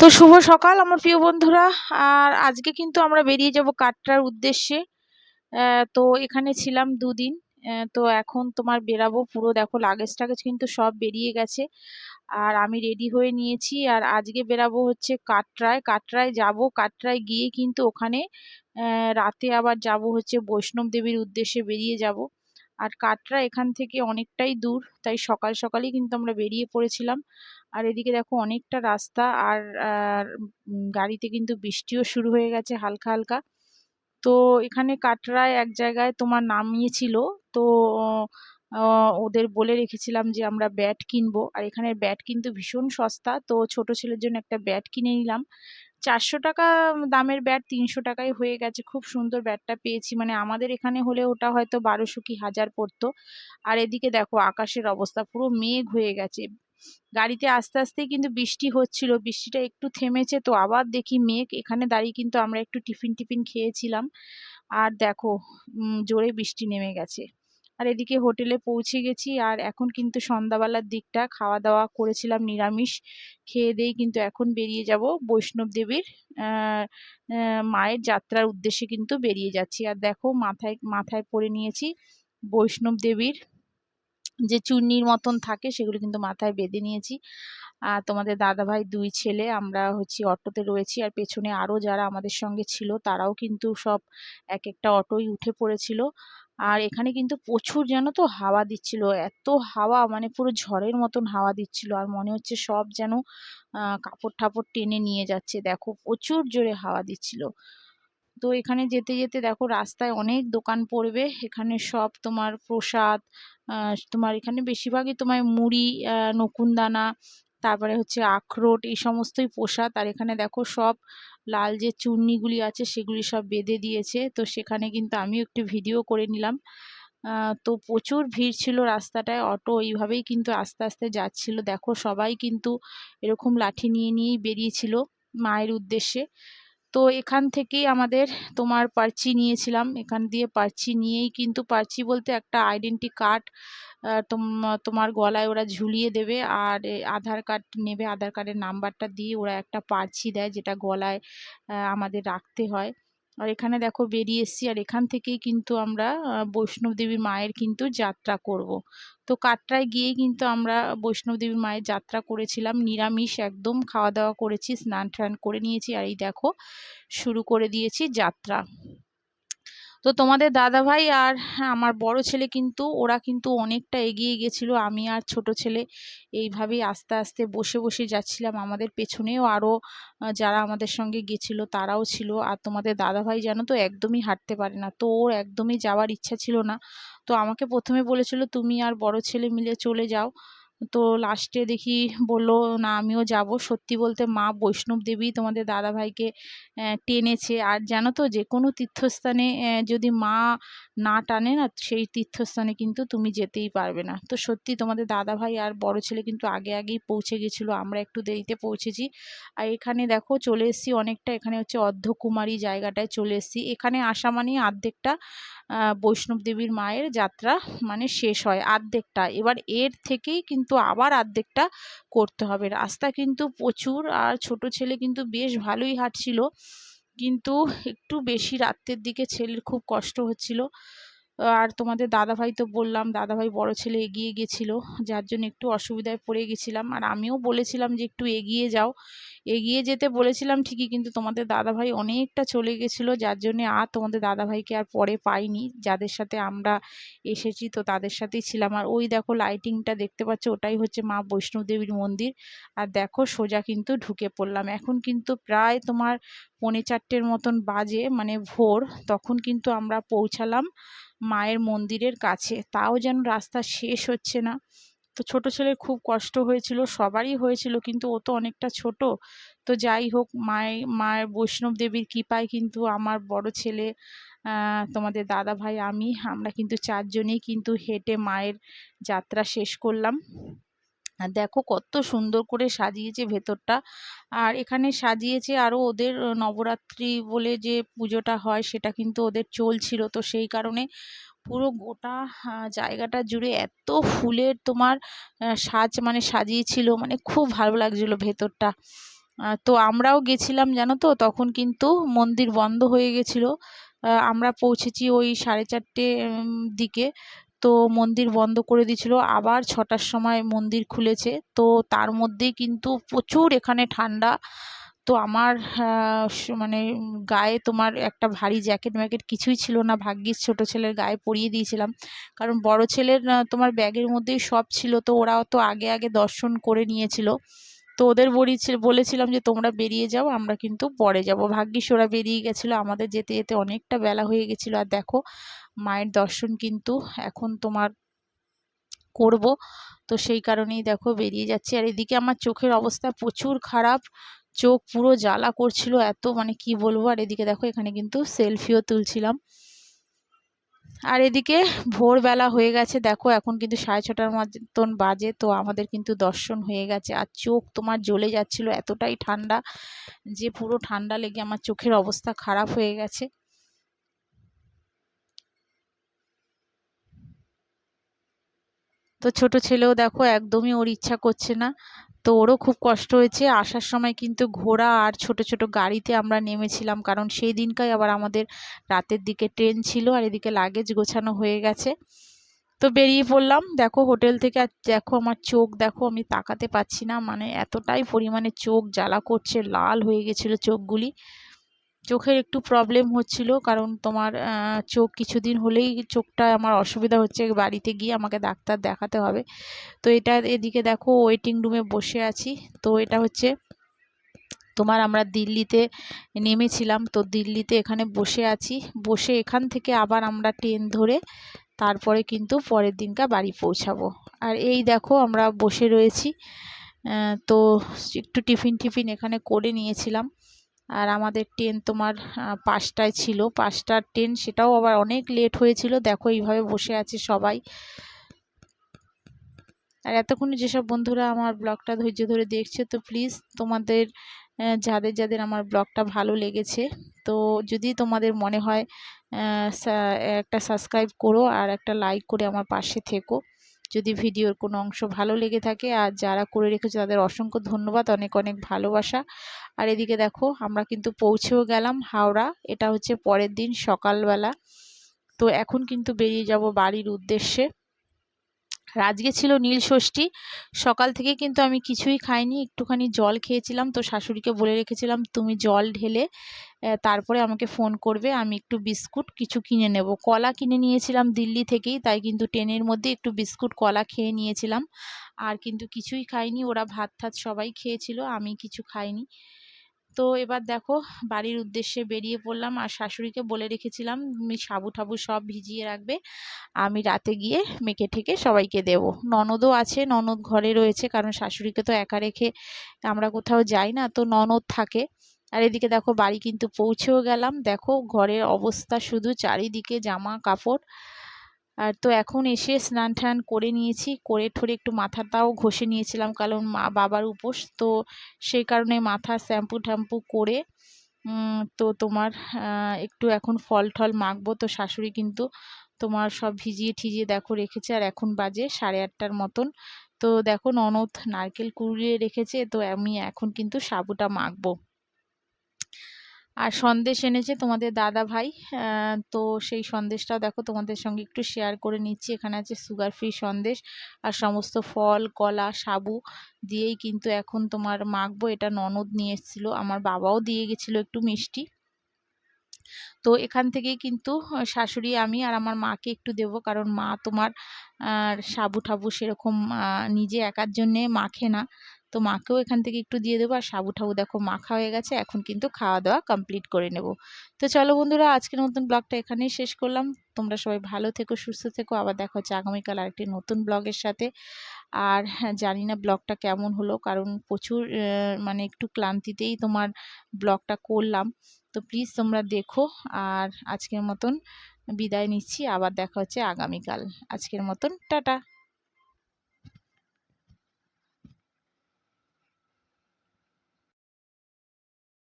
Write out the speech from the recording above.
তো শুভ সকাল আমার প্রিয় বন্ধুরা। আর আজকে কিন্তু আমরা বেরিয়ে যাব কাটরার উদ্দেশ্যে। তো এখানে ছিলাম দুদিন। তো এখন তোমার বেরাবো, পুরো দেখো লাগেজ টাগেজ কিন্তু সব বেরিয়ে গেছে। আর আমি রেডি হয়ে নিয়েছি, আর আজকে বেরাবো হচ্ছে কাটরায়। কাটরায় যাব, কাটরায় গিয়ে কিন্তু ওখানে রাতে আবার যাব হচ্ছে বৈষ্ণব দেবীর উদ্দেশ্যে বেরিয়ে যাব। আর কাটরা এখান থেকে অনেকটাই দূর, তাই সকাল সকালই কিন্তু আমরা বেরিয়ে পড়েছিলাম। আর এদিকে দেখো অনেকটা রাস্তা, আর গাড়িতে কিন্তু বৃষ্টিও শুরু হয়ে গেছে হালকা হালকা। তো এখানে কাটরায় এক জায়গায় তোমার নামিয়েছিল। তো ওদের বলে রেখেছিলাম যে আমরা ব্যাট কিনবো, আর এখানে ব্যাট কিন্তু ভীষণ সস্তা। তো ছোট ছেলের জন্য একটা ব্যাট কিনে নিলাম। 400 টাকা দামের ব্যাট 300 টাকায় হয়ে গেছে। খুব সুন্দর ব্যাটটা পেয়েছি, মানে আমাদের এখানে হলে ওটা হয়তো 1200 কি 1000 পড়তো। আর এদিকে দেখো আকাশের অবস্থা, পুরো মেঘ হয়ে গেছে। গাড়িতে আস্তে আস্তেই কিন্তু বৃষ্টি হচ্ছিল, বৃষ্টিটা একটু থেমেছে, তো আবার দেখি মেঘ। এখানে দাঁড়িয়ে কিন্তু আমরা একটু টিফিন টিফিন খেয়েছিলাম। আর দেখো জোরে বৃষ্টি নেমে গেছে। আর এদিকে হোটেলে পৌঁছে গেছি, আর এখন কিন্তু সন্ধ্যাবেলার দিকটা, খাওয়া দাওয়া করেছিলাম নিরামিষ। খেয়ে দেই কিন্তু এখন বেরিয়ে যাব বৈষ্ণব দেবীর আহ মায়ের যাত্রার উদ্দেশ্যে কিন্তু বেরিয়ে যাচ্ছি। আর দেখো মাথায় মাথায় পরে নিয়েছি বৈষ্ণব দেবীর যে চূর্ণির মতন থাকে, সেগুলো কিন্তু মাথায় বেঁধে নিয়েছি। আর তোমাদের দাদাভাই, দুই ছেলে, আমরা হচ্ছে অটোতে রয়েছি। আর পেছনে আরো যারা আমাদের সঙ্গে ছিল তারাও কিন্তু সব এক একটা অটোই উঠে পড়েছিল। আর এখানে কিন্তু প্রচুর, জানো তো, হাওয়া দিচ্ছিল। এত হাওয়া, মানে পুরো ঝড়ের মতন হাওয়া দিচ্ছিল, আর মনে হচ্ছে সব যেন কাপড় ঠাপড় টেনে নিয়ে যাচ্ছে। দেখো প্রচুর জোরে হাওয়া দিচ্ছিল। তো এখানে যেতে যেতে দেখো রাস্তায় অনেক দোকান পড়বে। এখানে সব তোমার প্রসাদ, তোমার এখানে বেশিরভাগই তোমার মুড়ি, নকুনদানা, তারপরে হচ্ছে আখরোট, এই সমস্তই প্রসাদ। আর এখানে দেখো সব লাল যে চূর্ণিগুলি আছে সেগুলি সব বেঁধে দিয়েছে। তো সেখানে কিন্তু আমিও একটু ভিডিও করে নিলাম। তো প্রচুর ভিড় ছিল রাস্তাটায়, অটো এইভাবেই কিন্তু আস্তে আস্তে যাচ্ছিল। দেখো সবাই কিন্তু এরকম লাঠি নিয়ে নিয়েই বেরিয়েছিল মায়ের উদ্দেশ্যে। তো এখান থেকেই আমাদের তোমার পার্চি নিয়েছিলাম। এখান দিয়ে পার্চি নিয়েই কিন্তু, পার্চি বলতে একটা আইডেন্টি কার্ড তোমার গলায় ওরা ঝুলিয়ে দেবে। আর আধার কার্ড নেবে, আধার কার্ডের নাম্বারটা দিয়ে ওরা একটা পার্চি দেয়, যেটা গলায় আমাদের রাখতে হয়। আর এখানে দেখো বেরিয়ে এসছি, আর এখান থেকেই কিন্তু আমরা বৈষ্ণব দেবী মায়ের কিন্তু যাত্রা করব। তো কাটরায় গিয়েই কিন্তু আমরা বৈষ্ণব দেবী মায়ের যাত্রা করেছিলাম নিরামিষ একদম, খাওয়া দাওয়া করেছি, স্নান টান করে নিয়েছি। আর এই দেখো শুরু করে দিয়েছি যাত্রা। তো তোমাদের দাদাভাই আর আমার বড় ছেলে কিন্তু, ওরা কিন্তু অনেকটা এগিয়ে গেছিল। আমি আর ছোট ছেলে এইভাবেই আস্তে আস্তে বসে বসে যাচ্ছিলাম। আমাদের পেছনেও আরো যারা আমাদের সঙ্গে গেছিল তারাও ছিল। আর তোমাদের দাদাভাই জানো তো একদমই হাঁটতে পারে না, তো ওর একদমই যাওয়ার ইচ্ছা ছিল না। তো আমাকে প্রথমে বলেছিল তুমি আর বড় ছেলে মিলে চলে যাও। তো লাস্টে দেখি বললো না আমিও যাব। সত্যি বলতে মা বৈষ্ণব দেবী তোমাদের দাদাভাইকে টেনেছে। আর জানো তো যে কোনো তীর্থস্থানে যদি মা না টানে না, সেই তীর্থস্থানে কিন্তু তুমি যেতেই পারবে না। তো সত্যি তোমাদের দাদাভাই আর বড় ছেলে কিন্তু আগে আগেই পৌঁছে গেছিলো, আমরা একটু দেরিতে পৌঁছেছি। আর এখানে দেখো চলে এসেছি অনেকটা, এখানে হচ্ছে অর্ধকুমারী জায়গাটায় চলে এসেছি। এখানে আসা মানেই আর্ধেকটা বৈষ্ণব দেবীর মায়ের যাত্রা মানে শেষ হয় আর্ধেকটা। এবার এর থেকেই কিন্তু আবার আর্ধেকটা করতে হবে। রাস্তা কিন্তু প্রচুর, আর ছোট ছেলে কিন্তু বেশ ভালোই হাঁটছিল, কিন্তু একটু বেশি রাত্রের দিকে ছেলের খুব কষ্ট হচ্ছিল। আর তোমাদের দাদাভাই তো বললাম, দাদাভাই বড় ছেলে এগিয়ে গেছিল, যার জন্য একটু অসুবিধায় পড়ে গেছিলাম। আর আমিও বলেছিলাম যে একটু এগিয়ে যাও, এগিয়ে যেতে বলেছিলাম ঠিকই, কিন্তু তোমাদের দাদাভাই অনেকটা চলে গেছিলো, যার জন্য আর তোমাদের দাদাভাইকে আর পরে পাইনি। যাদের সাথে আমরা এসেছি তো তাদের সাথেই ছিলাম। আর ওই দেখো লাইটিংটা দেখতে পাচ্ছ, ওটাই হচ্ছে মা বৈষ্ণব দেবীর মন্দির। আর দেখো সোজা কিন্তু ঢুকে পড়লাম। এখন কিন্তু প্রায় তোমার 3:45 মতন বাজে, মানে ভোর। তখন কিন্তু আমরা পৌঁছালাম মায়ের মন্দিরের কাছে, তাও যেন রাস্তা শেষ হচ্ছে না। তো ছোট ছেলের খুব কষ্ট হয়েছিল, সবারই হয়েছিল, কিন্তু ও তো অনেকটা ছোট। তো যাই হোক, মায়ের বৈষ্ণব দেবীর কৃপায় কিন্তু আমার বড় ছেলে, তোমাদের দাদা ভাই, আমরা কিন্তু 4জনেই কিন্তু হেঁটে মায়ের যাত্রা শেষ করলাম। আর দেখো কত সুন্দর করে সাজিয়েছে ভেতরটা। আর এখানে সাজিয়েছে আরো ওদের নবরাত্রি বলে যে পুজোটা হয়, সেটা কিন্তু ওদের চলছিল। তো সেই কারণে পুরো গোটা জায়গাটা জুড়ে এত ফুলের তোমার সাজ মানে সাজিয়েছিল, মানে খুব ভালো লাগছিল ভেতরটা। তো আমরাও গেছিলাম জানো তো, তখন কিন্তু মন্দির বন্ধ হয়ে গেছিলো। আমরা পৌঁছেছি ওই 4:30 দিকে। তো মন্দির বন্ধ করে দিয়েছিল, আবার 6টার সময় মন্দির খুলেছে। তো তার মধ্যেই কিন্তু প্রচুর এখানে ঠান্ডা। তো আমার মানে গায়ে তোমার একটা ভারী জ্যাকেট ম্যাকেট কিছুই ছিল না, ভাগ্যিস ছোট ছেলের গায়ে পরিয়ে দিয়েছিলাম, কারণ বড় ছেলের তোমার ব্যাগের মধ্যেই সব ছিল। তো ওরাও তো আগে আগে দর্শন করে নিয়েছিল। তো ওদের বলেছিলাম যে তোমরা বেরিয়ে যাও, আমরা কিন্তু পরে যাব। ভাগ্যিস ওরা বেরিয়ে গেছিলো, আমাদের যেতে যেতে অনেকটা বেলা হয়ে গেছিলো। আর দেখো মায়ের দর্শন কিন্তু এখন তোমার করব, তো সেই কারণেই দেখো বেরিয়ে যাচ্ছি। আর এদিকে আমার চোখের অবস্থা প্রচুর খারাপ, চোখ পুরো জ্বালা করছিল এত, মানে কি বলবো। আর এদিকে দেখো এখানে কিন্তু সেলফিও তুলছিলাম। আর এদিকে ভোরবেলা হয়ে গেছে, দেখো এখন কিন্তু 6:30টার মতন বাজে। তো আমাদের কিন্তু দর্শন হয়ে গেছে। আর চোখ তোমার জ্বলে যাচ্ছিল, এতটাই ঠান্ডা যে পুরো ঠান্ডা লেগে আমার চোখের অবস্থা খারাপ হয়ে গেছে। তো ছোট ছেলেও দেখো একদমই ওর ইচ্ছা করছে না, তো ওরও খুব কষ্ট হয়েছে। আসার সময় কিন্তু ঘোড়া আর ছোট ছোট গাড়িতে আমরা নেমেছিলাম, কারণ সেই দিনকাই আবার আমাদের রাতের দিকে ট্রেন ছিল। আর এদিকে লাগেজ গোছানো হয়ে গেছে, তো বেরিয়ে পড়লাম। দেখো হোটেল থেকে, আর দেখো আমার চোখ দেখো, আমি তাকাতে পাচ্ছি না, মানে এতটাই পরিমাণে চোখ জ্বালা করছে, লাল হয়ে গেছিল চোখগুলি। চোখের একটু প্রবলেম হচ্ছিল, কারণ তোমার চোখ কিছুদিন হলেই চোখটা আমার অসুবিধা হচ্ছে, বাড়িতে গিয়ে আমাকে ডাক্তার দেখাতে হবে। তো এটা এদিকে দেখো ওয়েটিং রুমে বসে আছি। তো এটা হচ্ছে তোমার আমরা দিল্লিতে নেমেছিলাম, তো দিল্লিতে এখানে বসে আছি। বসে এখান থেকে আবার আমরা ট্রেন ধরে তারপরে কিন্তু পরের দিনকার বাড়ি পৌঁছাবো। আর এই দেখো আমরা বসে রয়েছি। তো একটু টিফিন এখানে করে নিয়েছিলাম। আর আমাদের ট্রেন তোমার 5টায় ছিল, 5টার ট্রেন, সেটাও আবার অনেক লেট হয়েছিল। দেখো এইভাবে বসে আছে সবাই। আর এতক্ষণে যেসব বন্ধুরা আমার ব্লগটা ধৈর্য ধরে দেখছে, তো প্লিজ তোমাদের যাদের যাদের আমার ব্লগটা ভালো লেগেছে, তো যদি তোমাদের মনে হয় একটা সাবস্ক্রাইব করো আর একটা লাইক করে আমার পাশে থেকো, যদি ভিডিওর কোনো অংশ ভালো লেগে থাকে। আর যারা করে রেখেছে তাদের অসংখ্য ধন্যবাদ, অনেক অনেক ভালোবাসা। আর এদিকে দেখো আমরা কিন্তু পৌঁছেও গেলাম হাওড়া। এটা হচ্ছে পরের দিন সকালবেলা। তো এখন কিন্তু বেরিয়ে যাব বাড়ির উদ্দেশ্যে। আর আজকে ছিল নীল ষষ্ঠী, সকাল থেকে কিন্তু আমি কিছুই খাইনি, একটুখানি জল খেয়েছিলাম। তো শাশুড়িকে বলে রেখেছিলাম তুমি জল ঢেলে তারপরে আমাকে ফোন করবে, আমি একটু বিস্কুট কিছু কিনে নেব। কলা কিনে নিয়েছিলাম দিল্লি থেকেই, তাই কিন্তু ট্রেনের মধ্যে একটু বিস্কুট কলা খেয়ে নিয়েছিলাম। আর কিন্তু কিছুই খাইনি, ওরা ভাত ঠাত সবাই খেয়েছিল, আমি কিছু খাইনি। তো এবার দেখো বাড়ির উদ্দেশ্যে বেরিয়ে পড়লাম। আর শাশুড়িকে বলে রেখেছিলাম তুমি সাবু ঠাবু সব ভিজিয়ে রাখবে, আমি রাতে গিয়ে মেখে ঠেকে সবাইকে দেব। ননদও আছে, ননদ ঘরে রয়েছে, কারণ শাশুড়িকে তো একা রেখে আমরা কোথাও যাই না, তো ননদ থাকে। আর এদিকে দেখো বাড়ি কিন্তু পৌঁছেও গেলাম। দেখো ঘরের অবস্থা শুধু চারিদিকে জামা কাপড়। আর তো এখন এসে স্নান টান করে নিয়েছি, করে ঠোরে একটু মাথাটাও ঘষে নিয়েছিলাম, কারণ মা বাবার উপোস, তো সেই কারণে মাথা শ্যাম্পু ট্যাম্পু করে তো তোমার একটু এখন ফল টল মাখবো। তো শাশুড়ি কিন্তু তোমার সব ভিজিয়ে ঠিজিয়ে দেখো রেখেছে। আর এখন বাজে 8:30টার মতন। তো দেখো ননদ নারকেল কুড়িয়ে রেখেছে, তো আমি এখন কিন্তু সাবুটা মাখবো। আর সন্দেশ এনেছে তোমাদের দাদা ভাই, তো সেই সন্দেশটাও দেখো তোমাদের সঙ্গে একটু শেয়ার করে নিচ্ছি। এখানে আছে সুগার ফ্রি সন্দেশ, আর সমস্ত ফল কলা সাবু দিয়েই কিন্তু এখন তোমার মাখবো। এটা ননদ নিয়ে এসেছিলো, আমার বাবাও দিয়ে গেছিলো একটু মিষ্টি। তো এখান থেকেই কিন্তু শাশুড়ি আমি আর আমার মাকে একটু দেব, কারণ মা তোমার সাবু ঠাবু সেরকম নিজে একার জন্যে মাখে না, তো মাকেও এখান থেকে একটু দিয়ে দেবো। আর সাবু ঠাবু দেখো মাখা হয়ে গেছে, এখন কিন্তু খাওয়া দাওয়া কমপ্লিট করে নেব। তো চলো বন্ধুরা, আজকের নতুন ব্লগটা এখানেই শেষ করলাম। তোমরা সবাই ভালো থেকো, সুস্থ থেকো, আবার দেখা হচ্ছে আগামীকাল আরেকটি নতুন ব্লগের সাথে। আর হ্যাঁ, জানি না ব্লগটা কেমন হলো, কারণ প্রচুর মানে একটু ক্লান্তিতেই তোমার ব্লগটা করলাম। তো প্লিজ তোমরা দেখো। আর আজকের মতন বিদায় নিচ্ছি, আবার দেখা হচ্ছে আগামীকাল। আজকের মতন টাটা।